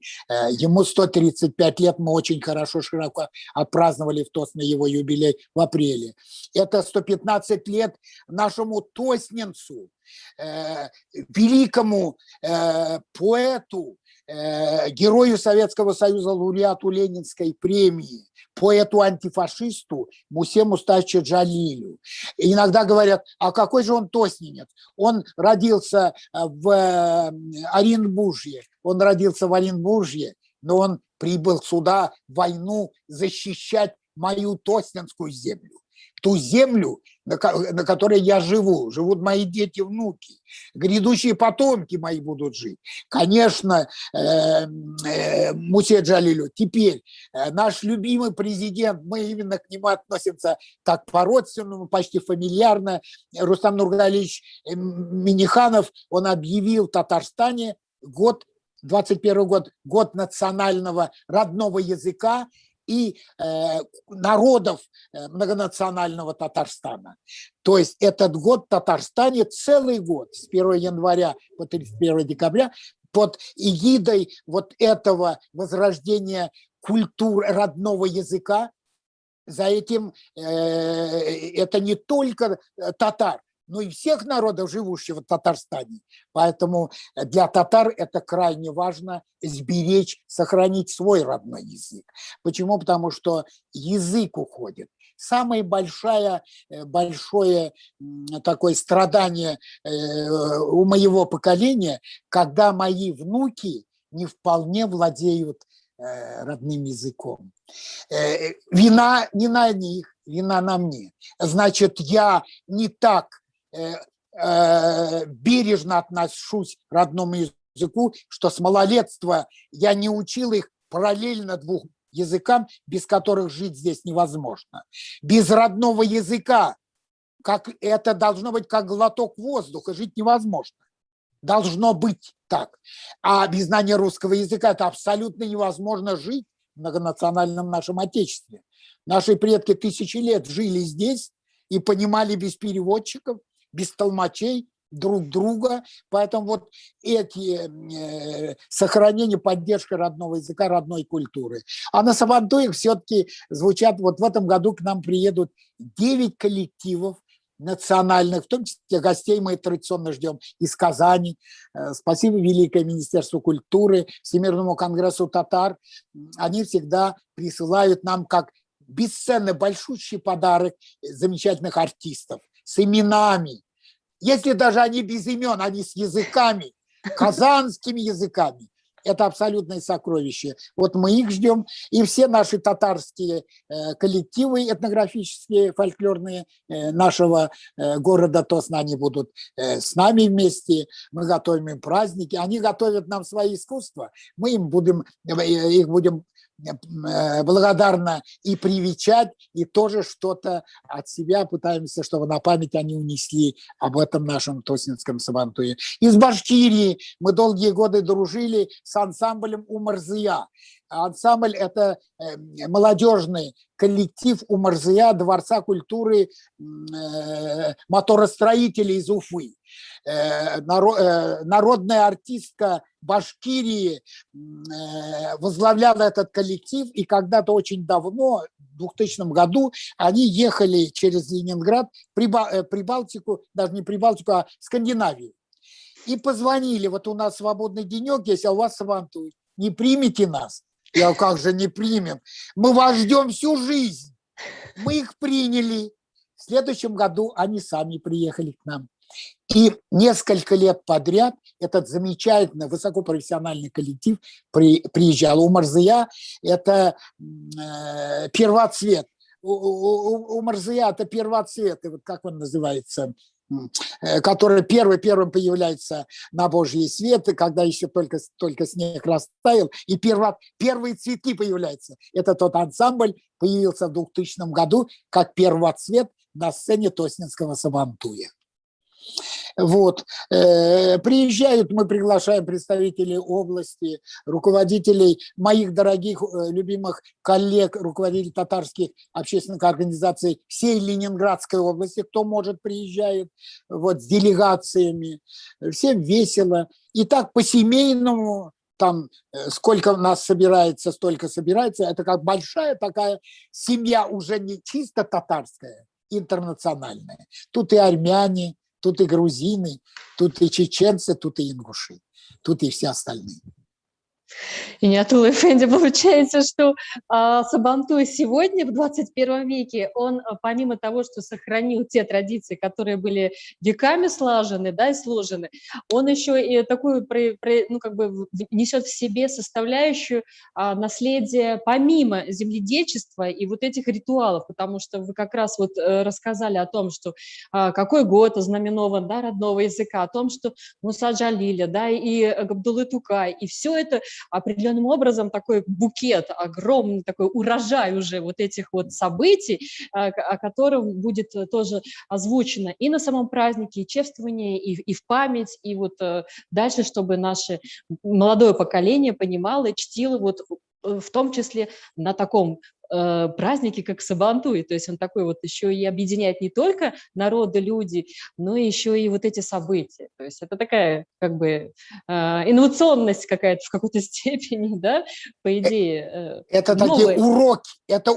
Ему 135 лет, мы очень хорошо, широко отпраздновали в Тосне его юбилей в апреле. Это 115 лет нашему тосненцу, великому поэту, герою Советского Союза, лауреату Ленинской премии, поэту-антифашисту Мусе Мустафичу Джалилю. И иногда говорят, а какой же он тосненец? Он родился в Оренбурге, но он прибыл сюда в войну защищать мою тосненскую землю. Ту землю, на которой я живут мои дети, внуки, грядущие потомки мои будут жить. Конечно, Мусе Джалилю. Теперь наш любимый президент, мы именно к нему относимся так по-родственному, почти фамильярно. Рустам Нургалиевич Минниханов, он объявил в Татарстане 21 год, год национального родного языка и народов многонационального Татарстана. То есть этот год в Татарстане целый год, с 1 января по 31 декабря, под эгидой вот этого возрождения культуры родного языка. За этим это не только татар, но и всех народов, живущих в Татарстане. Поэтому для татар это крайне важно сберечь, сохранить свой родной язык. Почему? Потому что язык уходит. Самое большое такое страдание у моего поколения, когда мои внуки не вполне владеют родным языком. Вина не на них, вина на мне. Значит, я не так бережно отношусь к родному языку, что с малолетства я не учил их параллельно двум языкам, без которых жить здесь невозможно. Без родного языка, как это должно быть как глоток воздуха, жить невозможно. Должно быть так. А без знания русского языка это абсолютно невозможно жить в многонациональном нашем Отечестве. Наши предки 1000 лет жили здесь и понимали без переводчиков, без толмачей друг друга. Поэтому вот эти сохранение, поддержка родного языка, родной культуры. А на Сабантуях все-таки звучат, вот в этом году к нам приедут 9 коллективов национальных, в том числе гостей мы традиционно ждем из Казани. Спасибо Великое Министерство культуры, Всемирному конгрессу татар. Они всегда присылают нам как бесценный большущий подарок замечательных артистов с именами. Если даже они без имен, они с языками, казанскими языками. Это абсолютное сокровище. Вот мы их ждем. И все наши татарские коллективы этнографические, фольклорные нашего города Тосна, они будут с нами вместе. Мы готовим им праздники. Они готовят нам свои искусства. Мы их будем благодарно и привечать, и тоже что-то от себя пытаемся, чтобы на память они унесли об этом нашем Тоснинском Сабантуе. Из Башкирии мы долгие годы дружили с ансамблем «Умарзыя». Ансамбль – это молодежный коллектив Умарзыя, Дворца культуры моторостроителей из Уфы. Народная артистка Башкирии возглавляла этот коллектив, и когда-то очень давно, в 2000 году, они ехали через Ленинград, Прибалтику, даже не Прибалтику, а Скандинавию. И позвонили: вот у нас свободный денек есть, а у вас Сабантуй, не примете нас? Я говорю: как же не примем? Мы вас ждем всю жизнь. Мы их приняли. В следующем году они сами приехали к нам. И несколько лет подряд этот замечательный, высокопрофессиональный коллектив приезжал. Умарзыя – это первоцвет. Умарзыя – это первоцвет. И вот как он называется? Который первым появляется на Божий свет, когда еще только снег растаял, и первые цветки появляются. Это тот ансамбль появился в 2000 году как первоцвет на сцене Тоснинского Сабантуя. Вот. Приезжают, мы приглашаем представителей области, руководителей, моих дорогих, любимых коллег, руководителей татарских общественных организаций всей Ленинградской области, кто может, приезжает, вот, с делегациями. Всем весело. И так по-семейному, там сколько нас собирается, столько собирается. Это как большая такая семья, уже не чисто татарская, интернациональная. Тут и армяне, тут и грузины, тут и чеченцы, тут и ингуши, тут и все остальные. И Ниятулла Эфенди, получается, что Сабантуй сегодня, в 21 веке, он помимо того, что сохранил те традиции, которые были веками слажены, да, и сложены, он еще и такую, ну, как бы несет в себе составляющую наследия помимо земледельчества и вот этих ритуалов, потому что вы как раз вот рассказали о том, что какой год ознаменован, да, родного языка, о том, что Муса Джалиля, да, и Габдуллы Тукай, и все это определенным образом такой букет, огромный такой урожай уже вот этих вот событий, о котором будет тоже озвучено и на самом празднике, и чествование, и в память, и вот дальше, чтобы наше молодое поколение понимало и чтило вот в том числе на таком праздники, как Сабантуй, то есть он такой вот еще и объединяет не только народы, люди, но еще и вот эти события, то есть это такая как бы инновационность какая-то в какой-то степени, да, по идее. Это новые. такие уроки, это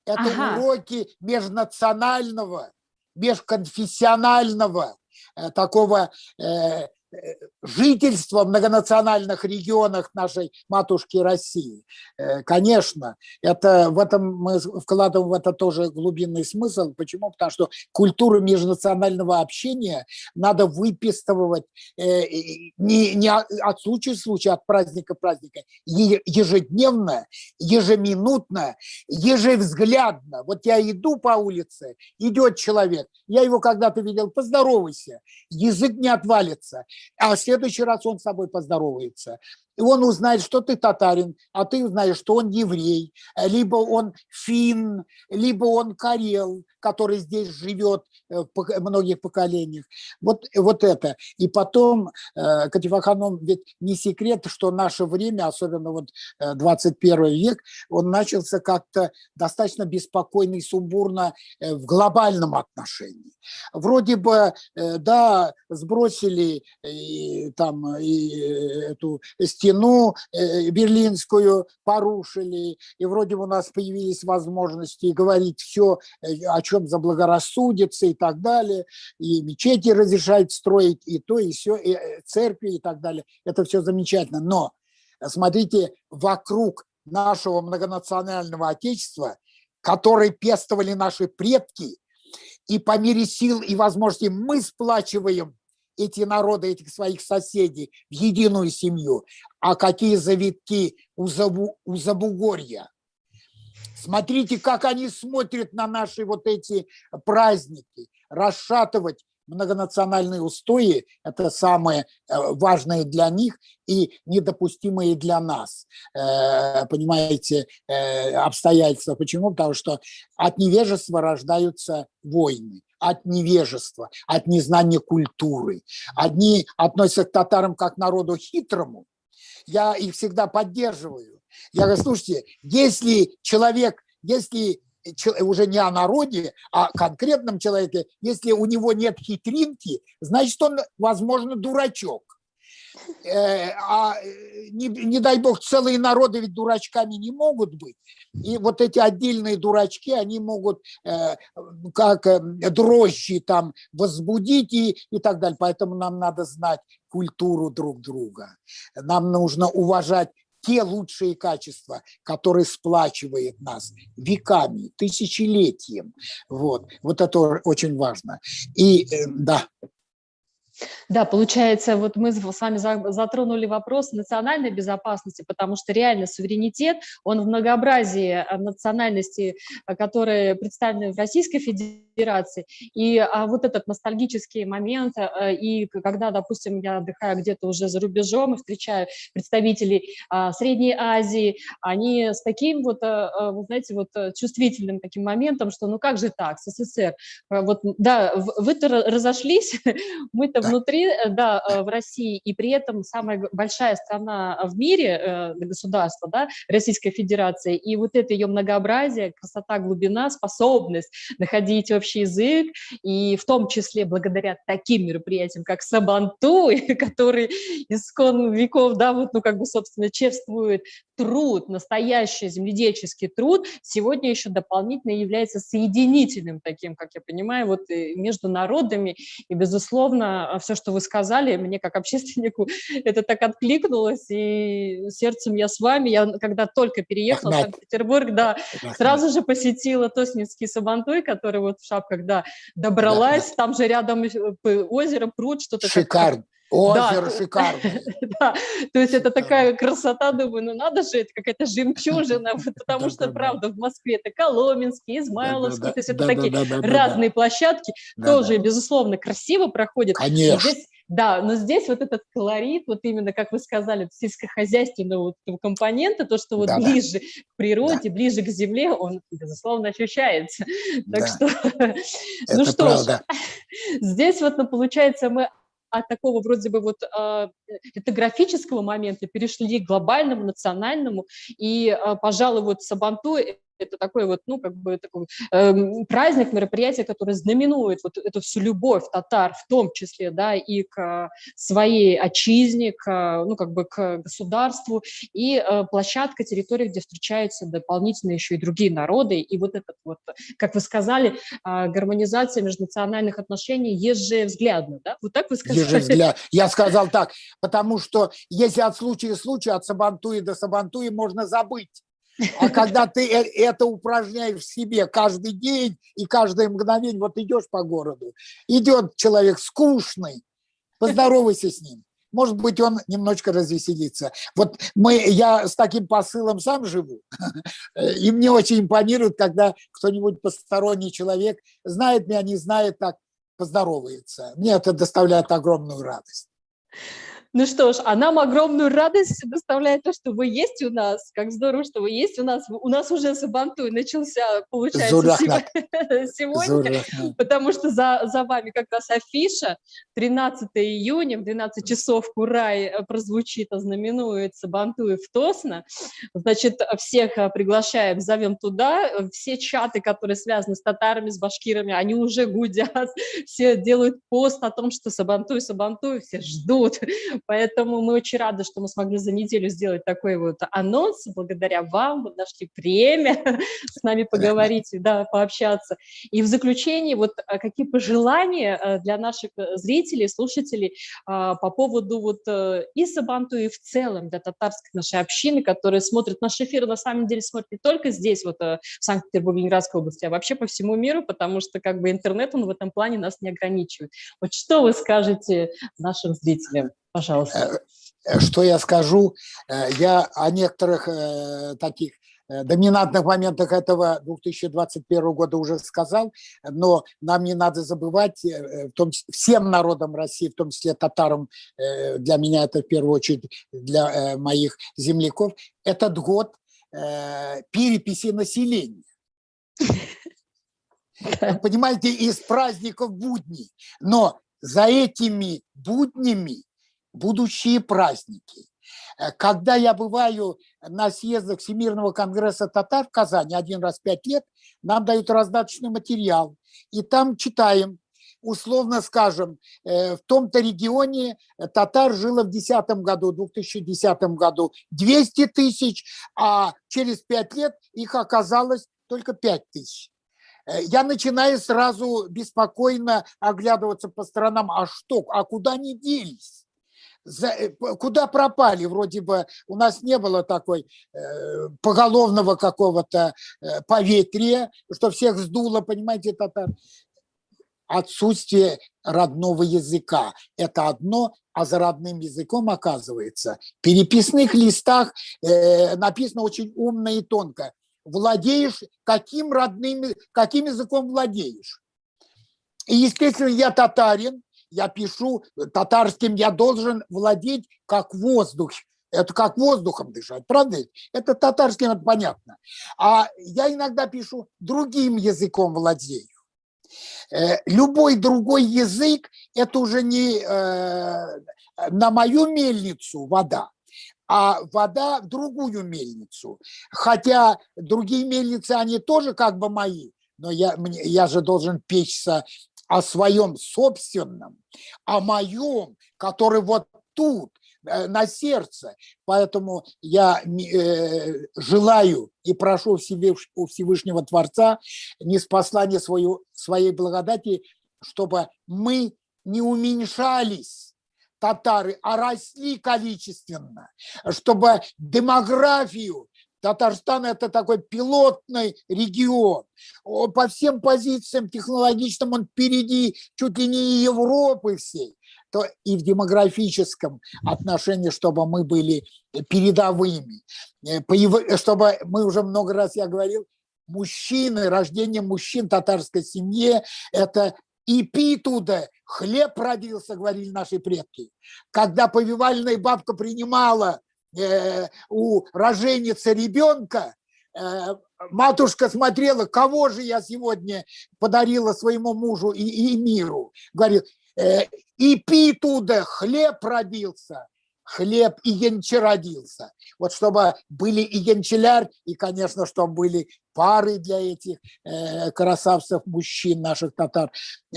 Ага. уроки межнационального, межконфессионального такого жительства в многонациональных регионах нашей матушки России. Конечно, это, в этом мы вкладываем в это тоже глубинный смысл. Почему? Потому что культуру межнационального общения надо выписывать не от случая к случаю, от праздника к празднику, ежедневно, ежеминутно, ежевзглядно. Вот я иду по улице, идет человек, я его когда-то видел, поздоровайся, язык не отвалится. А в следующий раз он с тобой поздоровается. И он узнает, что ты татарин, а ты узнаешь, что он еврей, либо он финн, либо он карел, который здесь живет в многих поколениях. Вот это. И потом, Катифа Ханум, ведь не секрет, что наше время, особенно вот 21 век, он начался как-то достаточно беспокойно и сумбурно в глобальном отношении. Вроде бы, да, сбросили там и эту стену берлинскую, порушили, и вроде бы у нас появились возможности говорить все, о чем заблагорассудится и так далее, и мечети разрешают строить, и то, и все, и церкви и так далее. Это все замечательно. Но смотрите, вокруг нашего многонационального отечества, который пестовали наши предки, и по мере сил и возможностей мы сплачиваем эти народы, этих своих соседей в единую семью. А какие завитки у Забугорья. Смотрите, как они смотрят на наши вот эти праздники. Расшатывать многонациональные устои – это самые важные для них и недопустимые для нас, понимаете, обстоятельства. Почему? Потому что от невежества рождаются войны, от невежества, от незнания культуры. Одни относятся к татарам как к народу хитрому, я их всегда поддерживаю. Я говорю, слушайте, если уже не о народе, а о конкретном человеке, если у него нет хитринки, значит, он, возможно, дурачок. Не дай бог, целые народы ведь дурачками не могут быть. И вот эти отдельные дурачки, они могут как дрожжи там возбудить и так далее. Поэтому нам надо знать культуру друг друга. Нам нужно уважать те лучшие качества, которые сплачивают нас веками, тысячелетием. Вот это очень важно. И да. Да, получается, вот мы с вами затронули вопрос национальной безопасности, потому что реально суверенитет, он в многообразии национальностей, которые представлены в Российской Федерации. И вот этот ностальгический момент, и когда, допустим, я отдыхаю где-то уже за рубежом и встречаю представителей Средней Азии, они с таким вот, вы знаете, вот чувствительным таким моментом, что ну как же так, СССР, вот, да, вы-то разошлись, мы-то внутри, да, в России, и при этом самая большая страна в мире, государство, да, Российская Федерация, и вот это ее многообразие, красота, глубина, способность находить общий язык, и в том числе благодаря таким мероприятиям, как Сабантуй, который искон веков, да, вот, ну, как бы, собственно, чествует труд, настоящий земледельческий труд, сегодня еще дополнительно является соединительным таким, как я понимаю, вот между народами, и, безусловно, все, что вы сказали, мне как общественнику это так откликнулось, и сердцем я с вами. Я когда только переехала в Санкт-Петербург, да, сразу же посетила Тоснинский Сабантуй, который вот в шапках, да, добралась, там же рядом озеро, пруд, что-то. Шикарно. Озеро шикарное. Да, то есть это такая красота, думаю, ну надо же, это какая-то жемчужина, потому что, правда, в Москве это Коломенский, Измайловский, то есть это такие разные площадки, тоже, безусловно, красиво проходят. Конечно. Да, но здесь вот этот колорит, вот именно, как вы сказали, сельскохозяйственного вот компонента, то, что вот ближе к природе, ближе к земле, он, безусловно, ощущается. Так что, ну что ж, здесь вот, ну, получается, мы от такого вроде бы вот этнографического момента перешли к глобальному, национальному, и, пожалуй, вот Сабантуй – это такой вот, ну, как бы такой праздник, мероприятие, которое знаменует вот эту всю любовь татар, в том числе, да, и к своей отчизне, ну, как бы к государству, и площадка, территория, где встречаются дополнительно еще и другие народы, и вот этот вот, как вы сказали, гармонизация межнациональных отношений ежевзглядно, да? Вот так вы сказали? Ежевзгляд. Я сказал так, потому что если от случая к случаю, от Сабантуя до Сабантуя можно забыть. А когда ты это упражняешь в себе каждый день и каждое мгновение, вот идешь по городу, идет человек скучный, поздоровайся с ним. Может быть, он немножечко развеселится. Вот я с таким посылом сам живу, и мне очень импонирует, когда кто-нибудь посторонний человек знает меня, не знает, так поздоровается. Мне это доставляет огромную радость. Ну что ж, а нам огромную радость доставляет то, что вы есть у нас. Как здорово, что вы есть у нас. У нас уже Сабантуй начался, получается, сегодня, потому что за вами как раз афиша. 13 июня в 12 часов Курай прозвучит, ознаменует Сабантуй в Тосно. Значит, всех приглашаем, зовем туда. Все чаты, которые связаны с татарами, с башкирами, они уже гудят. Все делают пост о том, что Сабантуй, Сабантуй, все ждут. Поэтому мы очень рады, что мы смогли за неделю сделать такой вот анонс. Благодаря вам мы нашли время с нами поговорить, да, пообщаться. И в заключение, вот какие пожелания для наших зрителей, слушателей по поводу вот и Сабантуя, и в целом для татарской нашей общины, которые смотрят наш эфир, на самом деле смотрят не только здесь, вот в Санкт-Петербурге, Ленинградской области, а вообще по всему миру, потому что как бы интернет, он в этом плане нас не ограничивает. Вот что вы скажете нашим зрителям? Пожалуйста. Что я скажу? Я о некоторых таких доминантных моментах этого 2021 года уже сказал, но нам не надо забывать, всем народам России, в том числе татарам, для меня это в первую очередь, для моих земляков, этот год переписи населения. Понимаете, из праздников будней, но за этими буднями будущие праздники. Когда я бываю на съездах Всемирного конгресса татар в Казани 1 раз в 5 лет, нам дают раздаточный материал. И там читаем, условно скажем, в том-то регионе татар жило в 2010 году 200 тысяч, а через 5 лет их оказалось только 5 тысяч. Я начинаю сразу беспокойно оглядываться по сторонам. А что? А куда они делись? Куда пропали? Вроде бы у нас не было такой поголовного какого-то поветрия, что всех сдуло, понимаете, татар. Отсутствие родного языка – это одно, а за родным языком, оказывается, в переписных листах написано очень умно и тонко. Владеешь каким языком владеешь? И, естественно, я татарин, я пишу татарским, я должен владеть как воздух. Это как воздухом дышать, правда? Это татарским, это понятно. А я иногда пишу другим языком владею. Любой другой язык – это уже не на мою мельницу вода, а вода в другую мельницу. Хотя другие мельницы, они тоже как бы мои, но я же должен печься о своем собственном, о моем, который вот тут, на сердце. Поэтому я желаю и прошу у Всевышнего Творца ниспослать своей благодати, чтобы мы не уменьшались, татары, а росли количественно, чтобы демографию, Татарстан – это такой пилотный регион. По всем позициям технологическим он впереди чуть ли не Европы всей. То и в демографическом отношении, чтобы мы были передовыми. Чтобы мы уже много раз, я говорил, мужчины, рождение мужчин в татарской семье – это и пи туда, хлеб родился, говорили наши предки. Когда повивальная бабка принимала у роженицы ребенка, матушка смотрела, кого же я сегодня подарила своему мужу и миру. Говорит, и пи туда, хлеб родился, хлеб и янче родился. Вот чтобы были и янчеляр, и, конечно, чтобы были пары для этих красавцев, мужчин наших татар,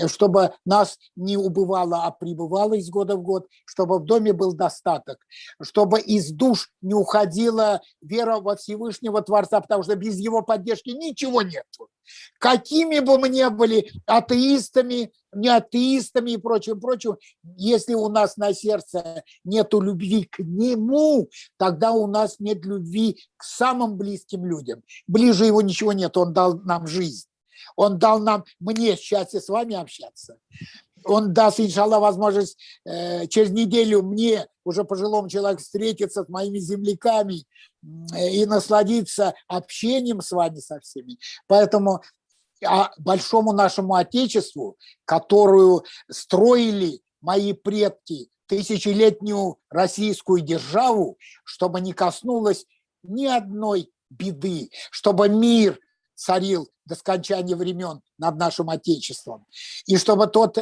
чтобы нас не убывало, а прибывало из года в год, чтобы в доме был достаток, чтобы из душ не уходила вера во Всевышнего Творца, потому что без его поддержки ничего нет. Какими бы мы ни были атеистами, не атеистами и прочим, если у нас на сердце нету любви к нему, тогда у нас нет любви к самым близким людям. Ближе его ничего нет, он дал нам жизнь. Он дал мне счастье с вами общаться. Он даст, иншаллах, возможность через неделю мне, уже пожилому человеку, встретиться с моими земляками и насладиться общением с вами со всеми. Поэтому большому нашему Отечеству, которую строили мои предки, тысячелетнюю российскую державу, чтобы не коснулось ни одной беды, чтобы мир царил до скончания времен над нашим Отечеством. И чтобы тот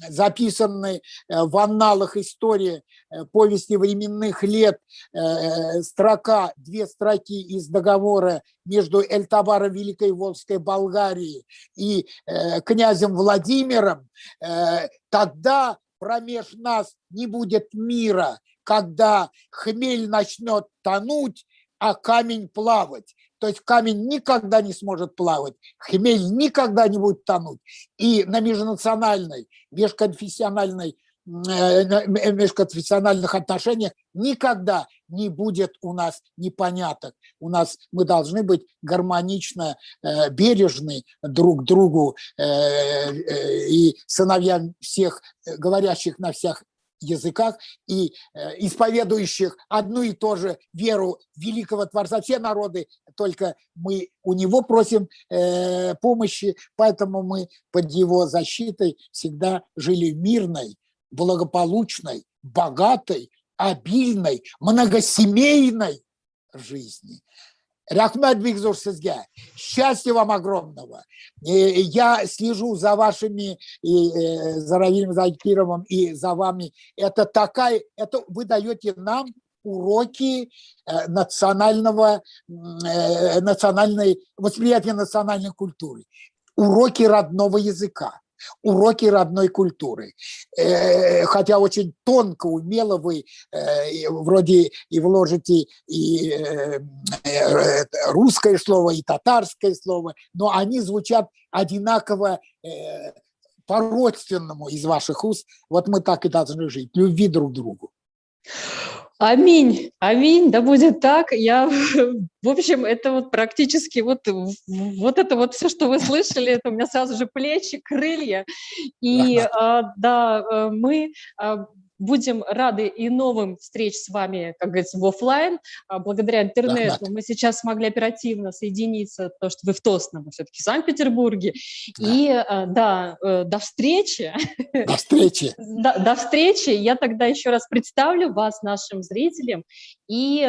записанный в анналах истории повести временных лет две строки из договора между Эльтабаром Великой Волжской Болгарии и князем Владимиром, тогда промеж нас не будет мира, когда хмель начнет тонуть, а камень плавать. То есть камень никогда не сможет плавать, хмель никогда не будет тонуть. И на межнациональной, межконфессиональных отношениях никогда не будет у нас непоняток. Мы должны быть гармонично бережны друг к другу и сыновьям всех, говорящих на всех языках и исповедующих одну и ту же веру великого Творца. Все народы, только мы у него просим помощи, поэтому мы под его защитой всегда жили в мирной, благополучной, богатой, обильной, многосемейной жизни. Рахмат Бигзур сізге. Счастья вам огромного. Я слежу за вашими, за Равилем Закировым и за вами. Это вы даете нам уроки восприятия национальной культуры, уроки родного языка, уроки родной культуры. Хотя очень тонко, умело вы вроде и вложите и русское слово, и татарское слово, но они звучат одинаково по-родственному из ваших уст. Вот мы так и должны жить, любви друг к другу. Аминь, аминь, да будет так. В общем, это вот практически вот это вот все, что вы слышали, это у меня сразу же плечи, крылья. И да, мы будем рады и новым встреч с вами, как говорится, в офлайн. Благодаря интернету мы сейчас смогли оперативно соединиться, потому что вы в Тосном, все-таки в Санкт-Петербурге. И да, до встречи. До встречи. До встречи. Я тогда еще раз представлю вас нашим зрителям и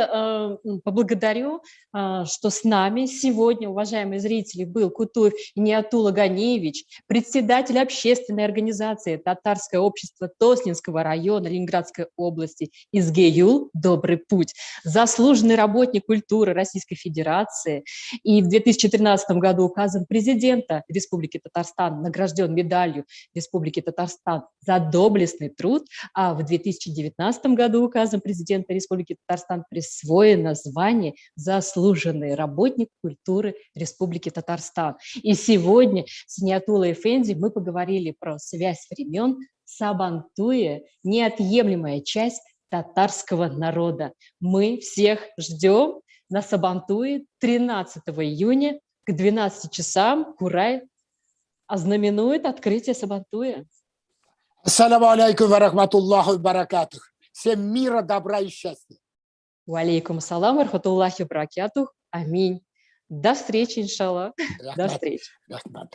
поблагодарю, что с нами сегодня, уважаемые зрители, был Кутуев Иниятулла Ганеевич, председатель общественной организации «Татарское общество Тоснинского района Ленинградской области ИСГЕЮЛ «Добрый путь», заслуженный работник культуры Российской Федерации и в 2013 году указом президента Республики Татарстан награжден медалью Республики Татарстан за доблестный труд, а в 2019 году указом президента Республики Татарстан присвоено звание «Заслуженный работник культуры Республики Татарстан». И сегодня с Иниятуллой Эфенди мы поговорили про связь времен. Сабантуе – неотъемлемая часть татарского народа. Мы всех ждем на Сабантуе 13 июня к 12 часам. Курай ознаменует открытие Сабантуя. Ассаламу алейкум ва рахматуллахи ва баракатух. Всем мира, добра и счастья. Ва алейкум ассалам ва рахматуллахи ва баракатух. Аминь. До встречи, иншаллах. До встречи. Рахмат.